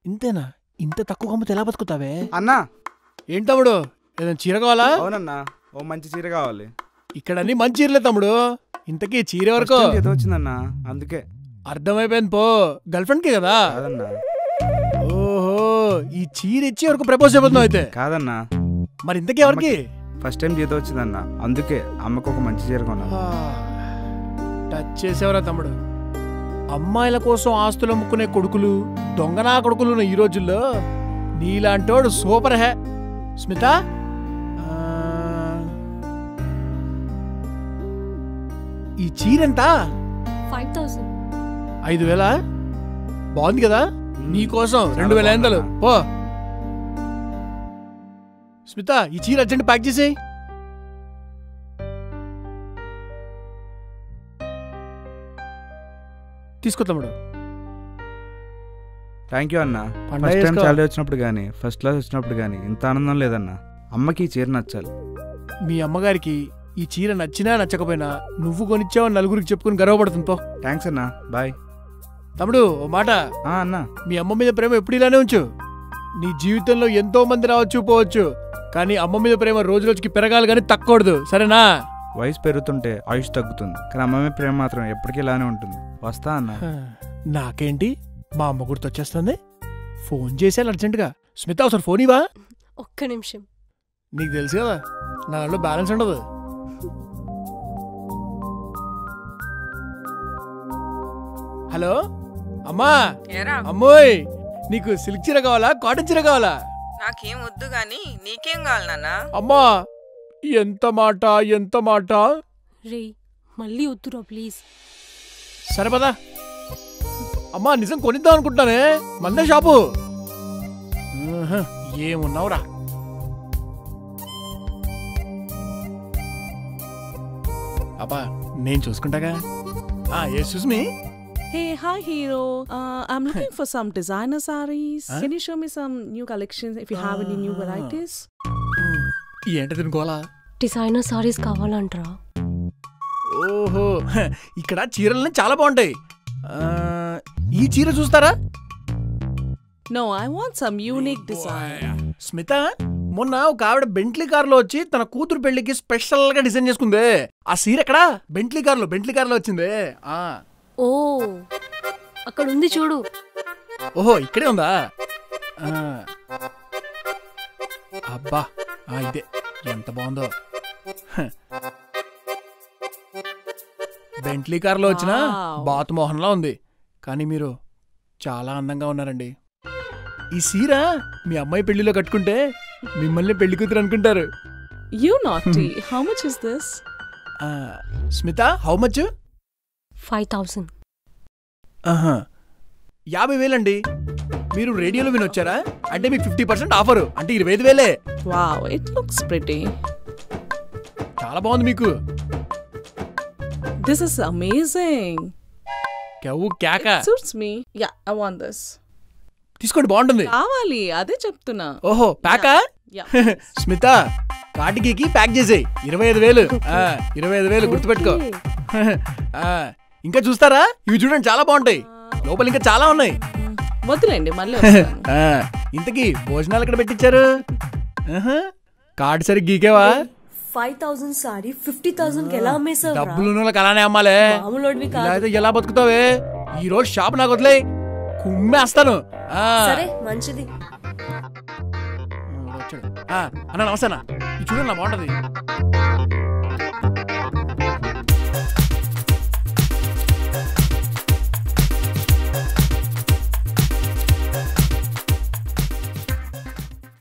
ఇంతేనా? ఇంత తక్కువ అమ్మితే ఎలా బతుకుతావే? అన్నా ఏంటి తమ్ముడు, ఏదైనా చీర కావాలా? అవునన్నా, ఓ మంచి చీర కావాలి. ఇక్కడ అన్ని మంచి చీరలే తమ్ముడు. ఇంతకీ చీర వరకు ఏదో వచ్చిందన్నా, అందుకే. అర్థమైపోయింది పో, గర్ల్ ఫ్రెండ్ కి కదా? కాదన్నా. ఓహో, ఈ చీర ఇచ్చి వరకు ప్రపోజ్ చేయబోతున్నావు అయితే? కాదన్నా. మరి ఇంతకీ ఎవరికి? ఫస్ట్ టైం జీతం వచ్చిందన్నా, అందుకే అమ్మకు ఒక మంచి చీర కొన్నా. టచ్ చేసేవరా తమ్ముడు. అమ్మాయిల కోసం ఆస్తులు అమ్ముకునే కొడుకులు, దొంగనా కొడుకులు ఈ రోజుల్లో. నీలాంటోడు సూపర్ హే. స్మిత, ఈ చీరెంత? 5,000. బాగుంది కదా? నీకోసం 2,500 పో. స్మిత, ఈ చీర అర్జెంట్ ప్యాక్ చేసేయి. తీసుకో తమ్ముడు. థ్యాంక్ యూ అన్నా. ఫస్ట్ టైం సాలరీ వచ్చినప్పుడు కానీ, ఫస్ట్ క్లాస్ వచ్చినప్పుడు కానీ ఇంత ఆనందం లేదన్నా. అమ్మకి ఈ చీర నచ్చాలి. మీ అమ్మగారికి ఈ చీర నచ్చినా నచ్చకపోయినా నువ్వు కొనిచ్చావు నలుగురికి చెప్పుకుని గర్వపడుతుంది పో. థ్యాంక్స్ అన్నా, బాయ్. తమ్ముడు ఓ మాట అన్నా, మీ అమ్మ మీద ప్రేమ ఎప్పుడు ఇలానే ఉంచు. నీ జీవితంలో ఎంతో మంది రావచ్చు పోవచ్చు, కానీ అమ్మ మీద ప్రేమ రోజు రోజుకి పెరగాలి కానీ తగ్గకూడదు, సరేనా? వయసు పెరుగుతుంటే ఆయుష్ తగ్గుతుంది, కానీ అమ్మ మీద ప్రేమ మాత్రం ఎప్పటికీ ఇలానే ఉంటుంది. వస్తా అన్నా. నాకేంటి, మా అమ్మ గుర్తొచ్చేస్తుంది. ఫోన్ చేశాను అర్జెంటుగా. స్మిత ఒకసారి ఫోన్ ఇవా. ఒక్క నిమిషం. నీకు తెలుసు కదా నా దాంట్లో బ్యాలెన్స్ ఉండదు. హలో అమ్మా. అమ్మోయ్, నీకు సిల్క్ చీర కావాలా కాటన్ చీర కావాలా? నాకేం వద్దు గాని నీకేం కావాలి నాన్న? అమ్మా ఎంత మాట ఎంత మాట. రే మళ్ళీ వద్దురా ప్లీజ్. సరే పదా. అమ్మా నిజం కొనిద్దాం అనుకుంటానే, మందే షాపు. ఏమున్నావురా. అబ్బా నేను చూసుకుంటాగా. excuse me. Hey, hi hero. I'm looking for some designer sarees. Can you show me some new collections if you have any new varieties? ఏంటి తినుకోవాలా? డిజైనర్ సారీస్ కావాలంటరా? ఓహో, ఇక్కడ చీరలన్నీ చాలా బాగుంటాయి. ఈ చీర చూస్తారా? No, I want some unique design. Smitha, మొన్న ఒక ఆవిడ బెంట్లీ కారులో వచ్చి తన కూతురు పెళ్లికి స్పెషల్ గా డిజైన్ చేసుకుంది. ఆ చీర ఎక్కడా? బెంట్లీ కారులో వచ్చింది. ఓ అక్కడ ఉంది చూడు. ఓహో ఇక్కడే ఉందా? అబ్బా ఇదే ఎంత బాగుందో. బెంట్లీ కారులో వచ్చిన బాత్ మోహన్లా ఉంది, కానీ మీరు చాలా అందంగా ఉన్నారండి. ఈ చీర మీ అమ్మాయి పెళ్లిలో కట్టుకుంటే మిమ్మల్ని పెళ్లి కూతురు అనుకుంటారు. You naughty. How much is this? Smitha, how much? 5,000. 50,000 అండి. మీరు రేడియోలో వినొచ్చారా? అంటే మీకు 50% ఆఫర్, అంటే 25,000. Wow, it looks pretty. చాలా బాగుంది మీకు. This is amazing. కేవు కేక. It suits me. Yeah, I want this. తీసుకోండి, బాగుంటుంది. కావాలి, అదే చెప్తున్నా. ఓహో ప్యాకా? స్మిత, కాటికి ప్యాక్ చేసేయి. 25,000. 25,000 గుర్తుపెట్టుకో. ఇంకా చూస్తారా? ఇవి చూడండి చాలా బాగుంటాయి. లోపల ఇంకా చాలా ఉన్నాయి. వద్దులేండి, మళ్ళీ. ఇంతకీ భోజనాలు ఎక్కడ పెట్టించారు? కార్డు సరిగ్గా గీకేవా? 5,000 సారీ 50,000 కి ఎలా అమ్మేసావు? డబ్బులు అలానే అమ్మాలే, ఎలా బతుకుతావే? ఈ రోజు షాప్ నాకు వదిలే, కుమ్మేస్తాను. సరే మంచిది. అన్న నమస్తే అన్న, ఇది చూడండి నా బాగుంటది.